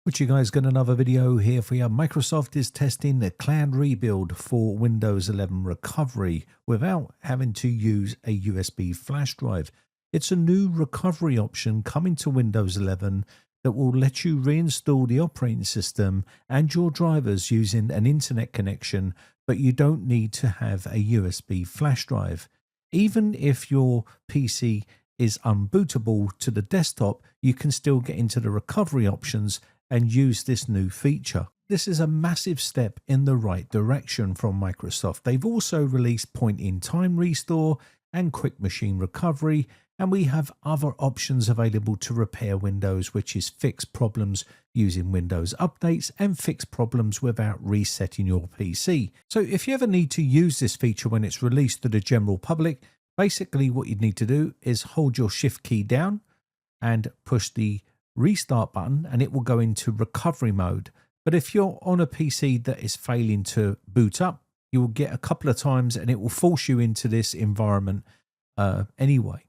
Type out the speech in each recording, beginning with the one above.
Which you guys got another video here for you. Microsoft is testing the cloud rebuild for Windows 11 recovery without having to use a USB flash drive. It's a new recovery option coming to Windows 11 that will let you reinstall the operating system and your drivers using an internet connection, but you don't need to have a USB flash drive. Even if your PC is unbootable to the desktop, you can still get into the recovery options and use this new feature. This is a massive step in the right direction from Microsoft. They've also released point-in-time restore and quick machine recovery, and we have other options available to repair Windows, which is fix problems using Windows updates and fix problems without resetting your PC. So if you ever need to use this feature when it's released to the general public, basically what you need to do is hold your shift key down and push the restart button and it will go into recovery mode. But if you're on a PC that is failing to boot up, you will get a couple of times and it will force you into this environment anyway.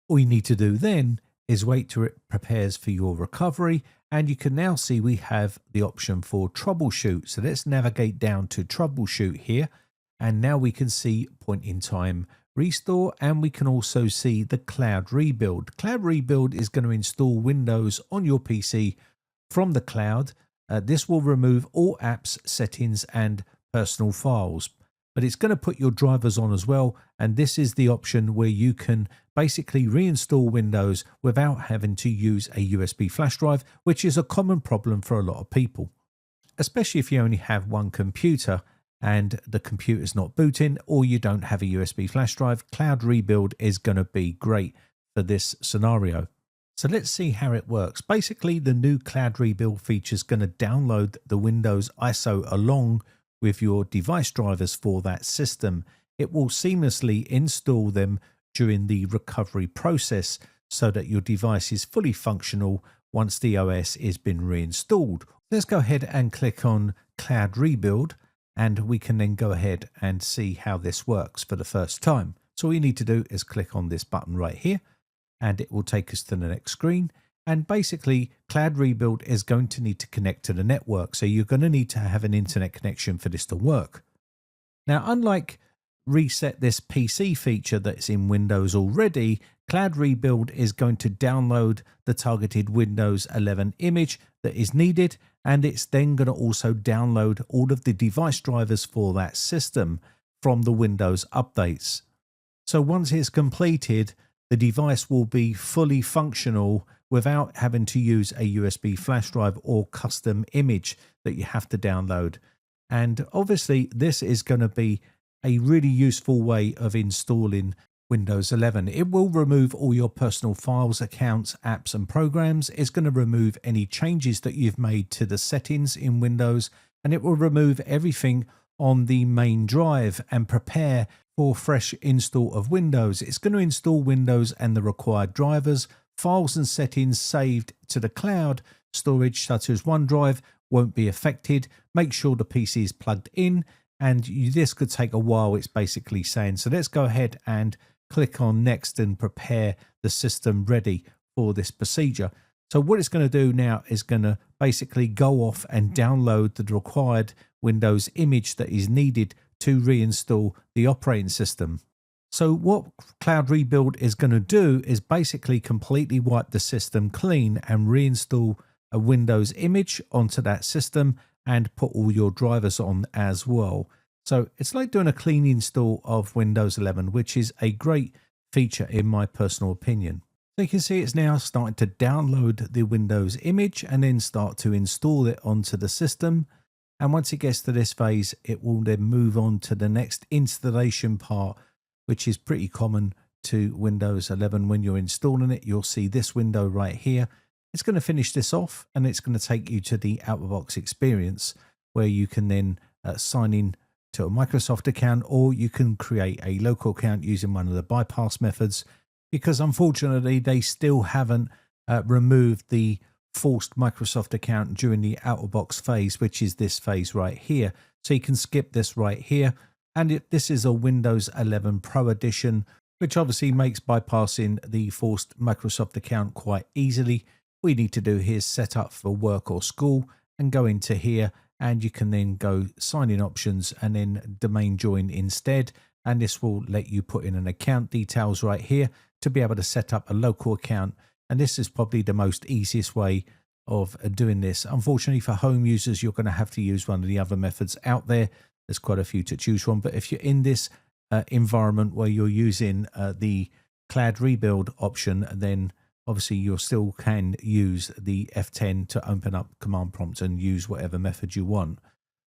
All you need to do then is wait till it prepares for your recovery, and you can now see we have the option for troubleshoot. So let's navigate down to troubleshoot here, and now we can see point in time restore, and we can also see the cloud rebuild. Cloud rebuild is going to install Windows on your PC from the cloud. This will remove all apps, settings and personal files, but it's going to put your drivers on as well. And this is the option where you can basically reinstall Windows without having to use a USB flash drive, which is a common problem for a lot of people, especially if you only have one computer and the computer's not booting or you don't have a USB flash drive. Cloud rebuild is going to be great for this scenario. So let's see how it works. Basically, the new cloud rebuild feature is going to download the Windows ISO along with your device drivers for that system. It will seamlessly install them during the recovery process so that your device is fully functional once the OS has been reinstalled. Let's go ahead and click on Cloud Rebuild, and we can then go ahead and see how this works for the first time. So all you need to do is click on this button right here, and it will take us to the next screen. And basically, Cloud Rebuild is going to need to connect to the network. So you're going to need to have an internet connection for this to work. Now, unlike Reset This PC feature that's in Windows already, Cloud Rebuild is going to download the targeted Windows 11 image that is needed, and it's then going to also download all of the device drivers for that system from the Windows updates. So once it's completed, the device will be fully functional without having to use a USB flash drive or custom image that you have to download. And obviously, this is going to be a really useful way of installing Windows 11. It will remove all your personal files, accounts, apps and programs. It's going to remove any changes that you've made to the settings in Windows, and it will remove everything on the main drive and prepare for fresh install of Windows. It's going to install Windows and the required drivers. Files and settings saved to the cloud storage such as OneDrive won't be affected. Make sure the PC is plugged in, and this could take a while, it's basically saying. So let's go ahead and click on next and prepare the system ready for this procedure. So what it's going to do now is going to basically go off and download the required Windows image that is needed to reinstall the operating system. So what Cloud Rebuild is going to do is basically completely wipe the system clean and reinstall a Windows image onto that system and put all your drivers on as well. So it's like doing a clean install of Windows 11, which is a great feature in my personal opinion. So you can see it's now starting to download the Windows image and then start to install it onto the system. And once it gets to this phase, it will then move on to the next installation part, which is pretty common to Windows 11. When you're installing it, you'll see this window right here. It's going to finish this off, and it's going to take you to the out-of-box experience where you can then sign in to a Microsoft account, or you can create a local account using one of the bypass methods, because unfortunately they still haven't removed the forced Microsoft account during the out-of-box phase, which is this phase right here. So you can skip this right here. And this is a Windows 11 Pro Edition, which obviously makes bypassing the forced Microsoft account quite easily. All you need to do here is set up for work or school and go into here, and you can then go sign in options and then domain join instead. And this will let you put in an account details right here to be able to set up a local account. And this is probably the most easiest way of doing this. Unfortunately for home users, you're going to have to use one of the other methods out there. There's quite a few to choose from, but if you're in this environment where you're using the cloud rebuild option, then obviously you still can use the F10 to open up command prompt and use whatever method you want.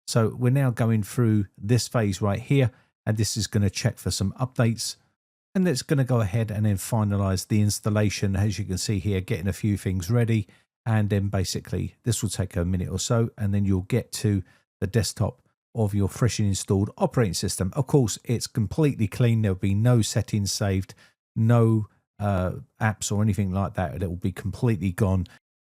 So we're now going through this phase right here, and this is going to check for some updates. And it's going to go ahead and then finalize the installation, as you can see here, getting a few things ready. And then basically this will take a minute or so, and then you'll get to the desktop of your freshly installed operating system. Of course, it's completely clean. There'll be no settings saved, no apps or anything like that. It will be completely gone.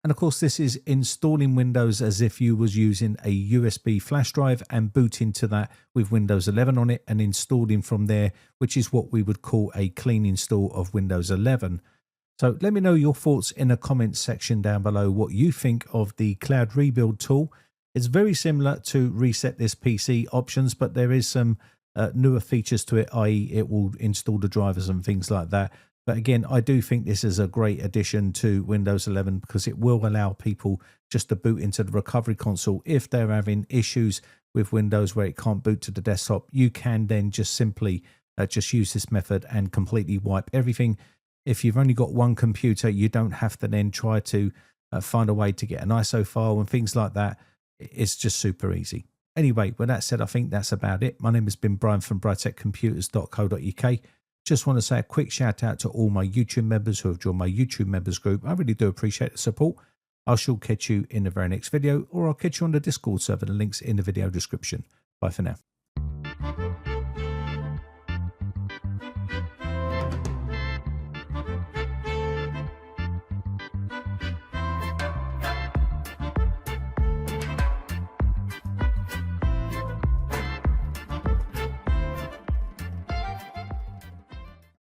And of course, this is installing Windows as if you was using a USB flash drive and booting to that with Windows 11 on it and installing from there, which is what we would call a clean install of Windows 11. So let me know your thoughts in the comments section down below, what you think of the Cloud Rebuild tool. It's very similar to Reset This PC options, but there is some newer features to it, i.e. it will install the drivers and things like that. But again, I do think this is a great addition to Windows 11 because it will allow people just to boot into the recovery console. If they're having issues with Windows where it can't boot to the desktop, you can then just simply just use this method and completely wipe everything. If you've only got one computer, you don't have to then try to find a way to get an ISO file and things like that. It's just super easy. Anyway, with that said, I think that's about it. My name has been Brian from briteccomputers.co.uk. Just want to say a quick shout out to all my YouTube members who have joined my YouTube members group. I really do appreciate the support. I shall catch you in the very next video, or I'll catch you on the Discord server. The link's in the video description. Bye for now.